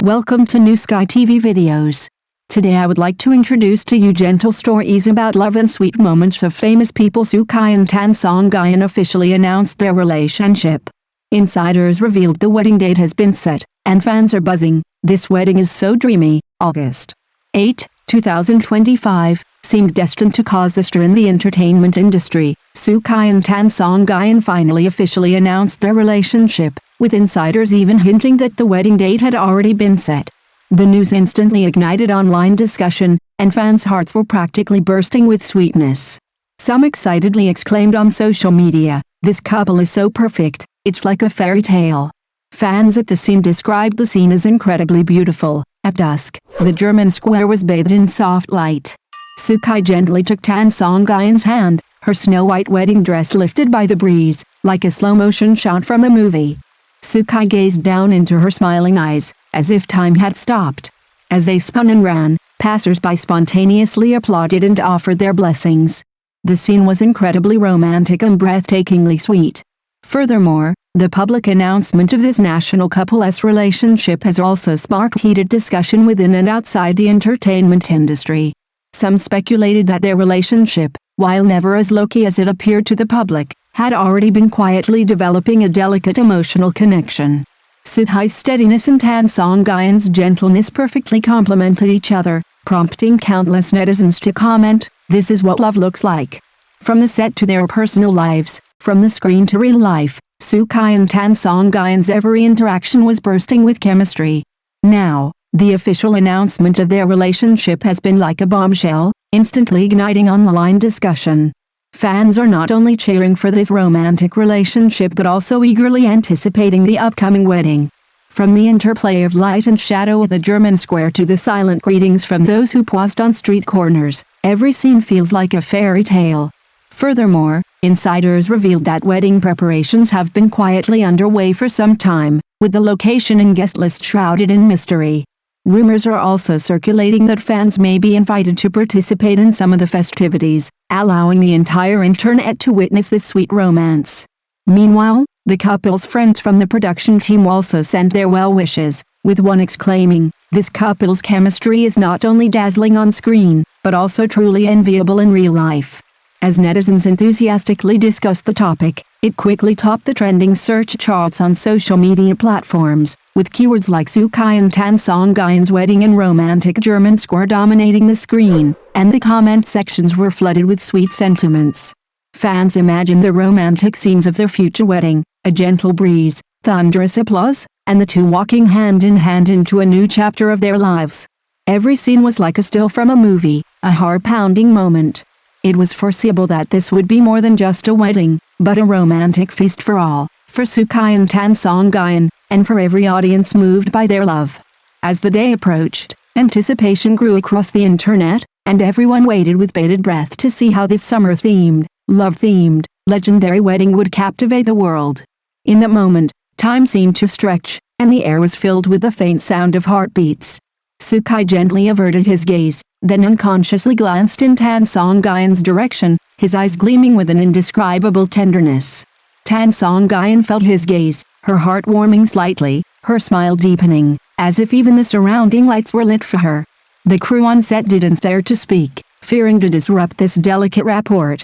Welcome to New Sky TV videos. Today I would like to introduce to you gentle stories about love and sweet moments of famous people. Kai and Tan Songyun officially announced their relationship. Insiders revealed the wedding date has been set, and fans are buzzing. This wedding is so dreamy. August 8, 2025, seemed destined to cause a stir in the entertainment industry. Kai and Tan Songyun finally officially announced their relationship, with insiders even hinting that the wedding date had already been set. The news instantly ignited online discussion, and fans' hearts were practically bursting with sweetness. Some excitedly exclaimed on social media, "This couple is so perfect, it's like a fairy tale." Fans at the scene described the scene as incredibly beautiful. At dusk, the German square was bathed in soft light. Kai gently took Tan Songyun's hand, her snow-white wedding dress lifted by the breeze, like a slow-motion shot from a movie. Kai gazed down into her smiling eyes, as if time had stopped. As they spun and ran, passers-by spontaneously applauded and offered their blessings. The scene was incredibly romantic and breathtakingly sweet. Furthermore, the public announcement of this national couple's relationship has also sparked heated discussion within and outside the entertainment industry. Some speculated that their relationship, while never as low-key as it appeared to the public, had already been quietly developing a delicate emotional connection. Kai's steadiness and Tan Songyun's gentleness perfectly complemented each other, prompting countless netizens to comment, "This is what love looks like." From the set to their personal lives, from the screen to real life, Kai and Tan Songyun's every interaction was bursting with chemistry. Now, the official announcement of their relationship has been like a bombshell, instantly igniting online discussion. Fans are not only cheering for this romantic relationship but also eagerly anticipating the upcoming wedding. From the interplay of light and shadow at the German square to the silent greetings from those who paused on street corners, every scene feels like a fairy tale. Furthermore, insiders revealed that wedding preparations have been quietly underway for some time, with the location and guest list shrouded in mystery. Rumors are also circulating that fans may be invited to participate in some of the festivities, allowing the entire internet to witness this sweet romance. Meanwhile, the couple's friends from the production team also sent their well wishes, with one exclaiming, "This couple's chemistry is not only dazzling on screen, but also truly enviable in real life." As netizens enthusiastically discussed the topic, it quickly topped the trending search charts on social media platforms, with keywords like Kai and Tan Songyun's wedding and romantic German square dominating the screen, and the comment sections were flooded with sweet sentiments. Fans imagined the romantic scenes of their future wedding, a gentle breeze, thunderous applause, and the two walking hand in hand into a new chapter of their lives. Every scene was like a still from a movie, a heart-pounding moment. It was foreseeable that this would be more than just a wedding, but a romantic feast for all, for Kai and Tan Songyun, and for every audience moved by their love. As the day approached, anticipation grew across the internet, and everyone waited with bated breath to see how this summer-themed, love-themed, legendary wedding would captivate the world. In that moment, time seemed to stretch, and the air was filled with the faint sound of heartbeats. Kai gently averted his gaze, then unconsciously glanced in Tan Songyun's direction, his eyes gleaming with an indescribable tenderness. Tan Songyun felt his gaze, her heart warming slightly, her smile deepening, as if even the surrounding lights were lit for her. The crew on set didn't dare to speak, fearing to disrupt this delicate rapport.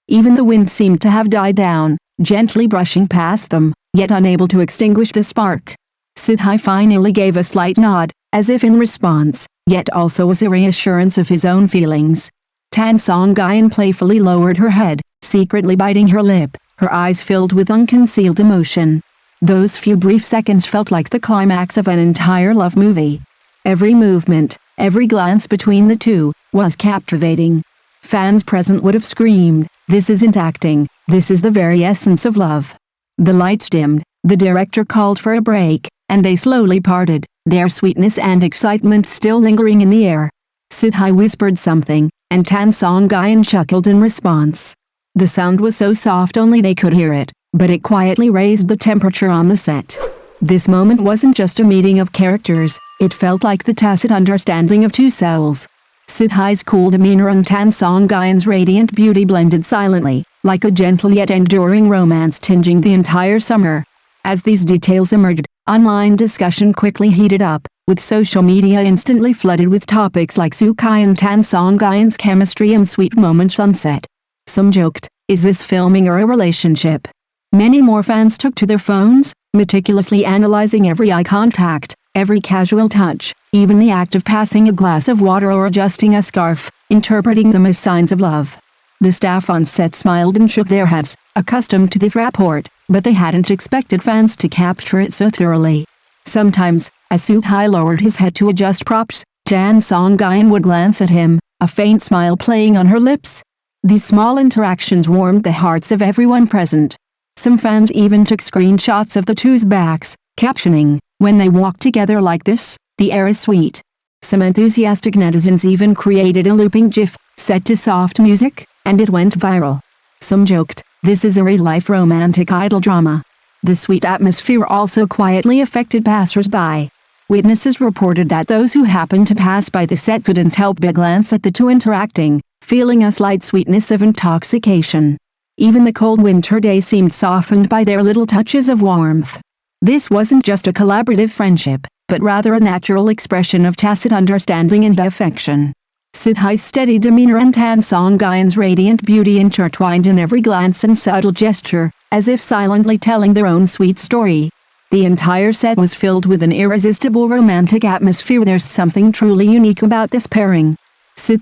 Even the wind seemed to have died down, gently brushing past them, yet unable to extinguish the spark. Kai finally gave a slight nod, as if in response, yet also as a reassurance of his own feelings. Tan Songyun playfully lowered her head, secretly biting her lip, her eyes filled with unconcealed emotion. Those few brief seconds felt like the climax of an entire love movie. Every movement, every glance between the two, was captivating. Fans present would have screamed, "This isn't acting, this is the very essence of love." The lights dimmed, the director called for a break, and they slowly parted, their sweetness and excitement still lingering in the air. Kai whispered something, and Tan Songyun chuckled in response. The sound was so soft only they could hear it, but it quietly raised the temperature on the set. This moment wasn't just a meeting of characters, it felt like the tacit understanding of two souls. Kai's cool demeanor and Tan Songyun's radiant beauty blended silently, like a gentle yet enduring romance tinging the entire summer. As these details emerged, online discussion quickly heated up, with social media instantly flooded with topics like Kai and Tan Songyun's chemistry and sweet moments on set. Some joked, "Is this filming or a relationship?" Many more fans took to their phones, meticulously analyzing every eye contact, every casual touch, even the act of passing a glass of water or adjusting a scarf, interpreting them as signs of love. The staff on set smiled and shook their heads, accustomed to this rapport, but they hadn't expected fans to capture it so thoroughly. Sometimes, as Kai lowered his head to adjust props, Tan Songyun would glance at him, a faint smile playing on her lips. These small interactions warmed the hearts of everyone present. Some fans even took screenshots of the two's backs, captioning, "When they walk together like this, the air is sweet." Some enthusiastic netizens even created a looping GIF, set to soft music, and it went viral. Some joked, "This is a real-life romantic idol drama." The sweet atmosphere also quietly affected passers-by. Witnesses reported that those who happened to pass by the set couldn't help but glance at the two interacting, feeling a slight sweetness of intoxication. Even the cold winter day seemed softened by their little touches of warmth. This wasn't just a collaborative friendship, but rather a natural expression of tacit understanding and affection. Kai's steady demeanor and Tan Songyun's radiant beauty intertwined in every glance and subtle gesture, as if silently telling their own sweet story. The entire set was filled with an irresistible romantic atmosphere. There's something truly unique about this pairing.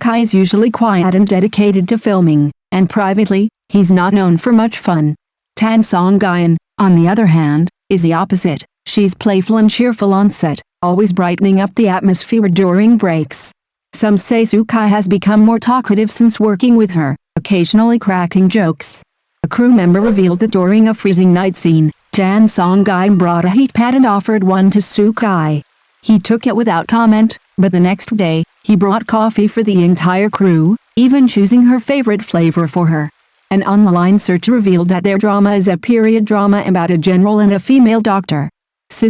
Kai is usually quiet and dedicated to filming, and privately, he's not known for much fun. Tan Songyun, on the other hand, is the opposite. She's playful and cheerful on set, always brightening up the atmosphere during breaks. Some say Kai has become more talkative since working with her, occasionally cracking jokes. A crew member revealed that during a freezing night scene, Tan Songyun brought a heat pad and offered one to Kai. He took it without comment, but the next day, he brought coffee for the entire crew, even choosing her favorite flavor for her. An online search revealed that their drama is a period drama about a general and a female doctor.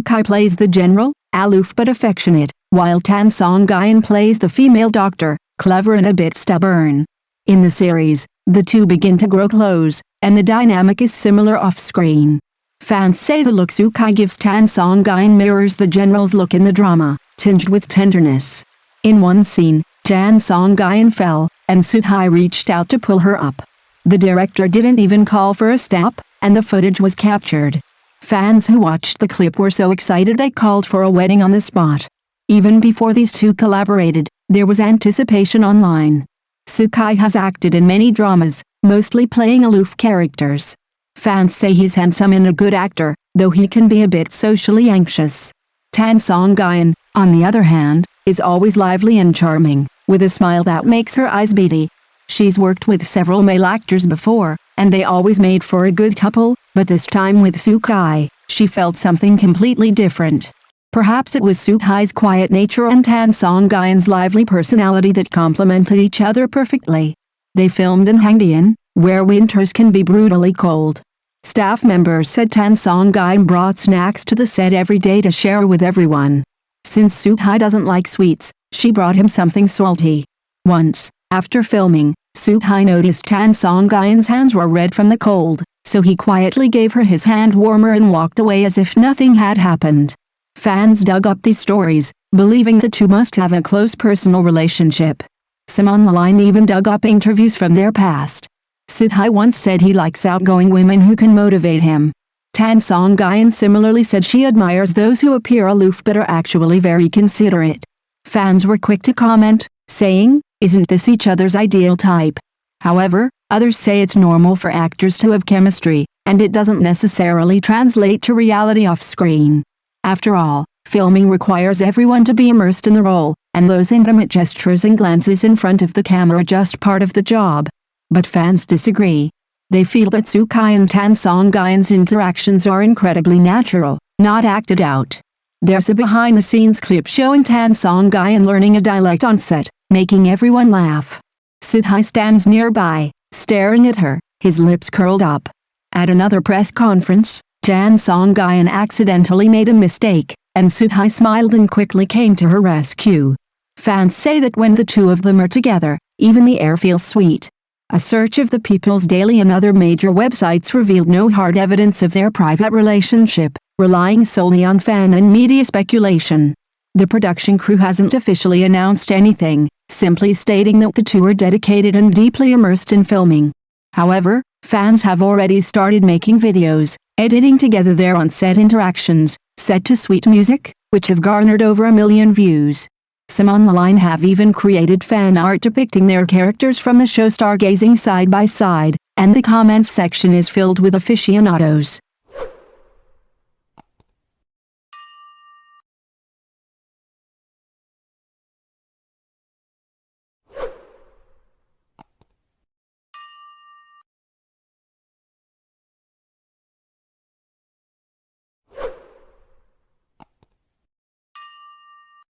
Kai plays the general, aloof but affectionate, while Tan Songyun plays the female doctor, clever and a bit stubborn. In the series, the two begin to grow close, and the dynamic is similar off-screen. Fans say the look Kai gives Tan Songyun mirrors the general's look in the drama, tinged with tenderness. In one scene, Tan Songyun fell, and Kai reached out to pull her up. The director didn't even call for a stop, and the footage was captured. Fans who watched the clip were so excited they called for a wedding on the spot. Even before these two collaborated, there was anticipation online. Kai has acted in many dramas, mostly playing aloof characters. Fans say he's handsome and a good actor, though he can be a bit socially anxious. Tan Songyun, on the other hand, is always lively and charming, with a smile that makes her eyes beady. She's worked with several male actors before, and they always made for a good couple, but this time with Kai, she felt something completely different. Perhaps it was Kai's quiet nature and Tan Songyun's lively personality that complemented each other perfectly. They filmed in Hangdaeun, where winters can be brutally cold. Staff members said Tan Songyun brought snacks to the set every day to share with everyone. Since Kai doesn't like sweets, she brought him something salty. Once, after filming, Kai noticed Tan Songyun's hands were red from the cold, so he quietly gave her his hand warmer and walked away as if nothing had happened. Fans dug up these stories, believing the two must have a close personal relationship. Some online even dug up interviews from their past. Kai once said he likes outgoing women who can motivate him. Tan Songyun similarly said she admires those who appear aloof but are actually very considerate. Fans were quick to comment, saying, "Isn't this each other's ideal type?" However, others say it's normal for actors to have chemistry, and it doesn't necessarily translate to reality off-screen. After all, filming requires everyone to be immersed in the role, and those intimate gestures and glances in front of the camera are just part of the job. But fans disagree. They feel that Kai and Tan Songyun's interactions are incredibly natural, not acted out. There's a behind-the-scenes clip showing Tan Songyun learning a dialect on set, making everyone laugh. Kai stands nearby, staring at her, his lips curled up. At another press conference, Tan Songyun accidentally made a mistake, and Kai smiled and quickly came to her rescue. Fans say that when the two of them are together, even the air feels sweet. A search of the People's Daily and other major websites revealed no hard evidence of their private relationship, relying solely on fan and media speculation. The production crew hasn't officially announced anything, simply stating that the two are dedicated and deeply immersed in filming. However, fans have already started making videos, editing together their on-set interactions, set to sweet music, which have garnered over 1 million views. Some online have even created fan art depicting their characters from the show stargazing side by side, and the comments section is filled with aficionados.